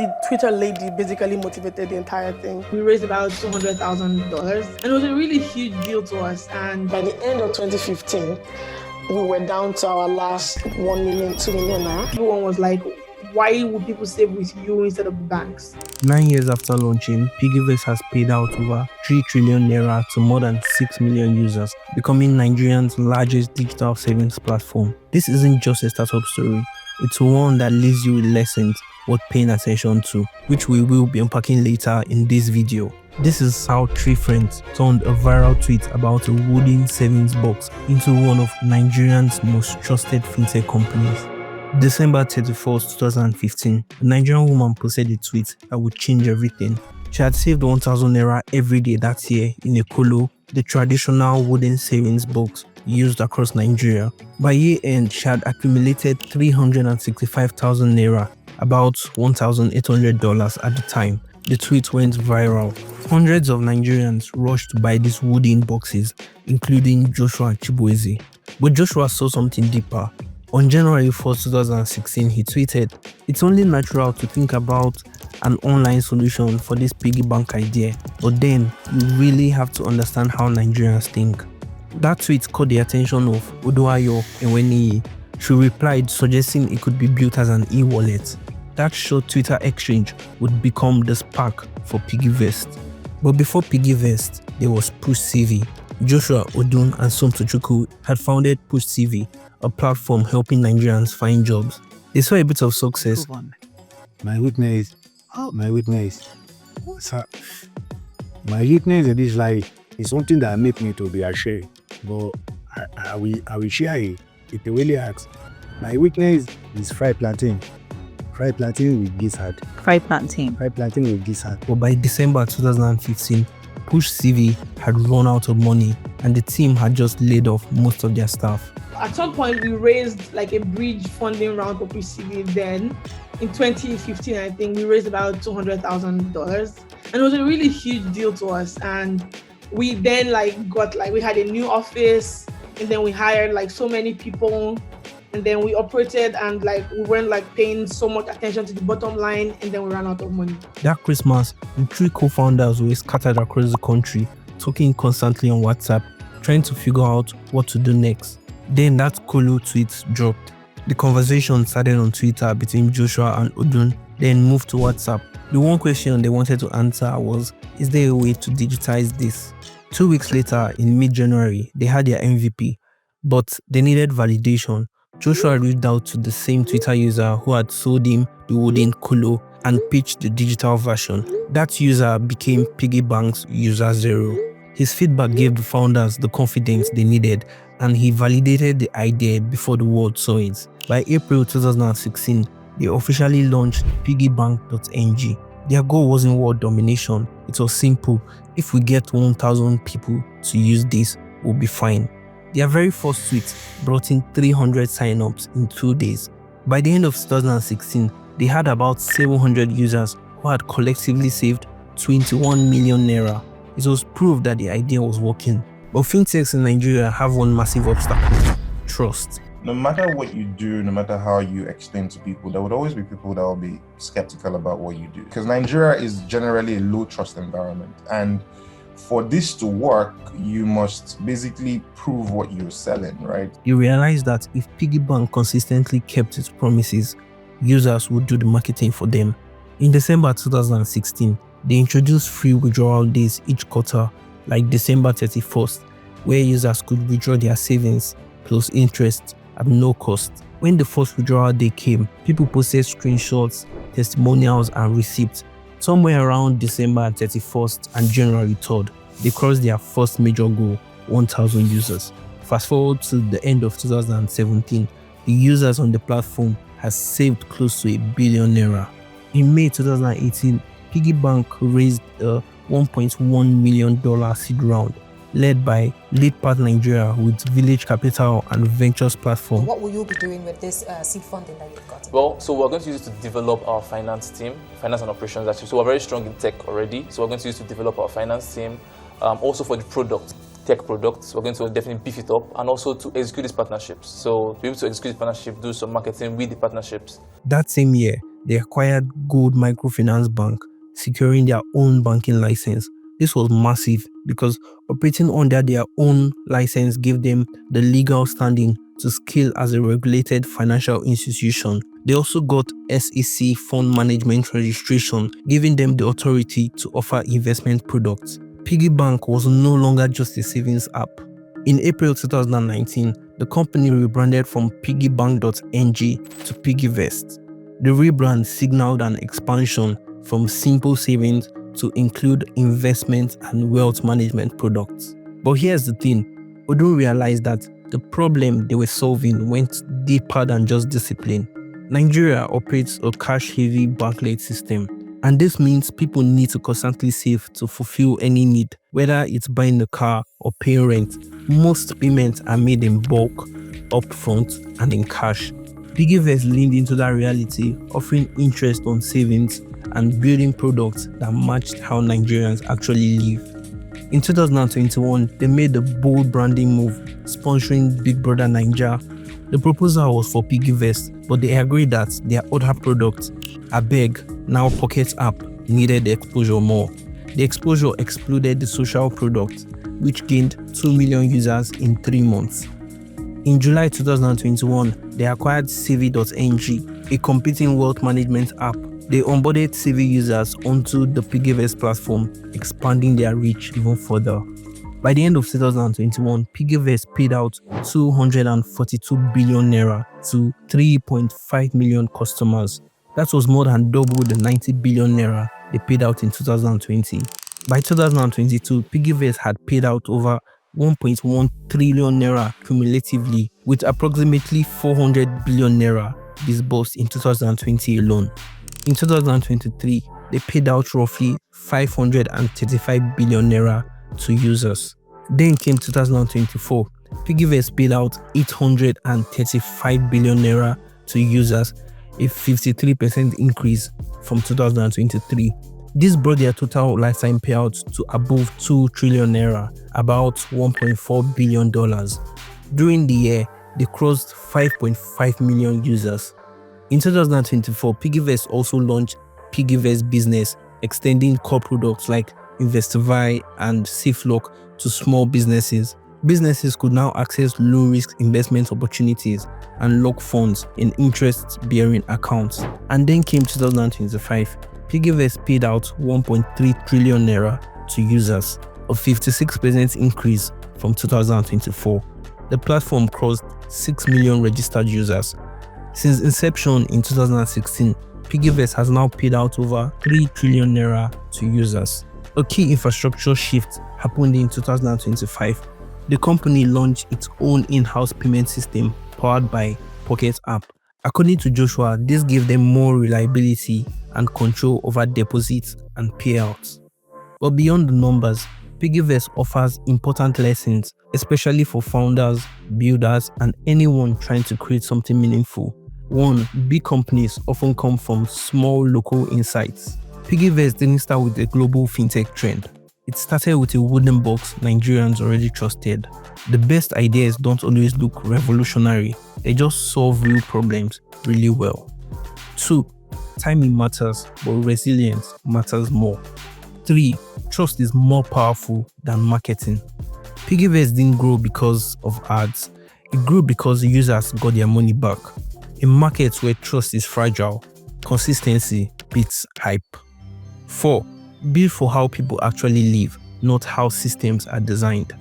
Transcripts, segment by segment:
The Twitter lady basically motivated the entire thing. We raised about $200,000 and it was a really huge deal to us. And by the end of 2015, we were down to our last 1 million, 2 million now. Everyone was like, why would people save with you instead of the banks? 9 years after launching, Piggyvest has paid out over 3 trillion naira to more than 6 million users, becoming Nigerians' largest digital savings platform. This isn't just a startup story, it's one that leaves you with lessons worth paying attention to, which we will be unpacking later in this video. This is how 3 friends turned a viral tweet about a wooden savings box into one of Nigerians' most trusted fintech companies. December 31st, 2015, a Nigerian woman posted a tweet that would change everything. She had saved 1,000 naira every day that year in a kolo, the traditional wooden savings box used across Nigeria. By year end, she had accumulated 365,000 naira, about $1,800 at the time. The tweet went viral. Hundreds of Nigerians rushed to buy these wooden boxes, including Joshua Chibueze. But Joshua saw something deeper. On January 4, 2016, he tweeted, "It's only natural to think about an online solution for this piggy bank idea, but then you really have to understand how Nigerians think." That tweet caught the attention of Oduayo Enweniyi. She replied, suggesting it could be built as an e-wallet. That short Twitter exchange would become the spark for Piggyvest. But before Piggyvest, there was Push CV. Joshua Odun and Somtochukwu had founded Push CV, a platform helping Nigerians find jobs. They saw a bit of success. My weakness, what's up? My weakness in this life is something that makes me to be ashamed, but I will share it. If you really ask, my weakness is fried plantain. Fried plantain with gizzard. Fried plantain. Fried plantain with gizzard. But by December 2015, Push CV had run out of money and the team had just laid off most of their staff. At some point, we raised like a bridge funding round for Push CV. Then in 2015, I think we raised about $200,000 and it was a really huge deal to us. And we then we had a new office and then we hired like so many people. And then we operated and we weren't paying so much attention to the bottom line and then we ran out of money. That Christmas, the 3 co-founders were scattered across the country, talking constantly on WhatsApp, trying to figure out what to do next. Then that Kolo tweet dropped. The conversation started on Twitter between Joshua and Odun, then moved to WhatsApp. The one question they wanted to answer was, is there a way to digitize this? 2 weeks later, in mid-January, they had their MVP, but they needed validation. Joshua reached out to the same Twitter user who had sold him the wooden kolo and pitched the digital version. That user became Piggy Bank's user 0. His feedback gave the founders the confidence they needed and he validated the idea before the world saw it. By April 2016, they officially launched piggybank.ng. Their goal wasn't world domination, it was simple. If we get 1,000 people to use this, we'll be fine. Their very first tweet brought in 300 sign-ups in 2 days. By the end of 2016, they had about 700 users who had collectively saved 21 million naira. It was proof that the idea was working. But fintechs in Nigeria have one massive obstacle: trust. No matter what you do, no matter how you explain to people, there would always be people that will be skeptical about what you do. Because Nigeria is generally a low trust environment. And for this to work, you must basically prove what you're selling, right? You realize that if Piggy Bank consistently kept its promises, users would do the marketing for them. In December 2016, they introduced free withdrawal days each quarter, like December 31st, where users could withdraw their savings plus interest at no cost. When the first withdrawal day came, people posted screenshots, testimonials, and receipts. Somewhere around December 31st and January 3rd, they crossed their first major goal, 1,000 users. Fast forward to the end of 2017, the users on the platform has saved close to R1 billion. In May 2018, Piggy Bank raised a $1.1 million seed round, led by Lead Path Nigeria with Village Capital and Ventures platform. What will you be doing with this seed funding that you've got? Well, so we're going to use it to develop our finance team, finance and operations actually. So we're very strong in tech already. So we're going to use it to develop our finance team. Also for the product, tech products, we're going to definitely beef it up and also to execute these partnerships. So to be able to execute this partnership, do some marketing with the partnerships. That same year, they acquired Gold Microfinance Bank, securing their own banking license. This was massive because operating under their own license gave them the legal standing to scale as a regulated financial institution. They also got SEC fund management registration, giving them the authority to offer investment products. Piggy Bank was no longer just a savings app. In April 2019, the company rebranded from piggybank.ng to Piggyvest. The rebrand signaled an expansion from simple savings to include investment and wealth management products. But here's the thing, we don't realize that the problem they were solving went deeper than just discipline. Nigeria operates a cash-heavy bank-led system, and this means people need to constantly save to fulfill any need, whether it's buying a car or paying rent. Most payments are made in bulk, upfront, and in cash. Piggyvest leaned into that reality, offering interest on savings and building products that matched how Nigerians actually live. In 2021, they made a bold branding move, sponsoring Big Brother Naija. The proposal was for Piggyvest, but they agreed that their other products, Abeg, now Pocket app, needed the exposure more. The exposure exploded the social product, which gained 2 million users in 3 months. In July 2021, they acquired Civi.ng, a competing wealth management app. They onboarded Civi users onto the Piggyvest platform, expanding their reach even further. By the end of 2021, Piggyvest paid out 242 billion naira to 3.5 million customers. That was more than double the 90 billion naira they paid out in 2020. By 2022, Piggyvest had paid out over 1.1 trillion naira cumulatively, with approximately 400 billion naira disbursed in 2020 alone. In 2023, they paid out roughly 535 billion naira to users. Then came 2024. Piggyvest paid out 835 billion naira to users, a 53% increase from 2023. This brought their total lifetime payout to above 2 trillion naira, about $1.4 billion. During the year, they crossed 5.5 million users. In 2024, Piggyvest also launched Piggyvest Business, extending core products like Investify and SafeLock to small businesses. Businesses could now access low-risk investment opportunities and lock funds in interest-bearing accounts. And then came 2025. Piggyvest paid out 1.3 trillion naira to users, a 56% increase from 2024. The platform crossed 6 million registered users. Since inception in 2016, Piggyvest has now paid out over 3 trillion naira to users. A key infrastructure shift happened in 2025. The company launched its own in-house payment system powered by Pocket app. According to Joshua, this gave them more reliability and control over deposits and payouts. But beyond the numbers, Piggyvest offers important lessons, especially for founders, builders, and anyone trying to create something meaningful. 1. Big companies often come from small local insights. Piggyvest didn't start with a global fintech trend. It started with a wooden box Nigerians already trusted. The best ideas don't always look revolutionary, they just solve real problems really well. 2. Timing matters, but resilience matters more. 3. Trust is more powerful than marketing. Piggyvest didn't grow because of ads, it grew because the users got their money back. In markets where trust is fragile, consistency beats hype. 4. Build for how people actually live, not how systems are designed.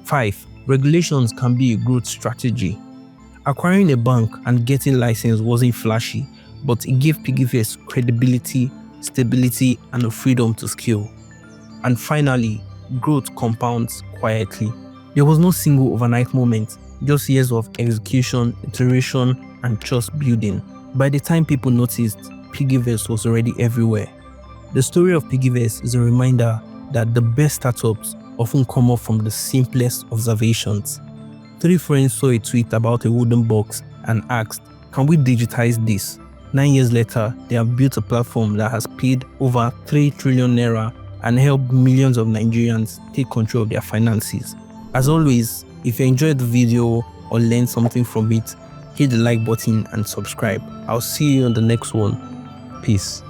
5. Regulations can be a growth strategy. Acquiring a bank and getting licensed wasn't flashy, but it gave Piggyvest credibility, stability, and the freedom to scale. And finally, growth compounds quietly. There was no single overnight moment, just years of execution, iteration, and trust building. By the time people noticed, Piggyvest was already everywhere. The story of Piggyvest is a reminder that the best startups often come up from the simplest observations. 3 friends saw a tweet about a wooden box and asked, "Can we digitize this?" 9 years later, they have built a platform that has paid over 3 trillion naira and helped millions of Nigerians take control of their finances. As always, if you enjoyed the video or learned something from it, hit the like button and subscribe. I'll see you on the next one. Peace.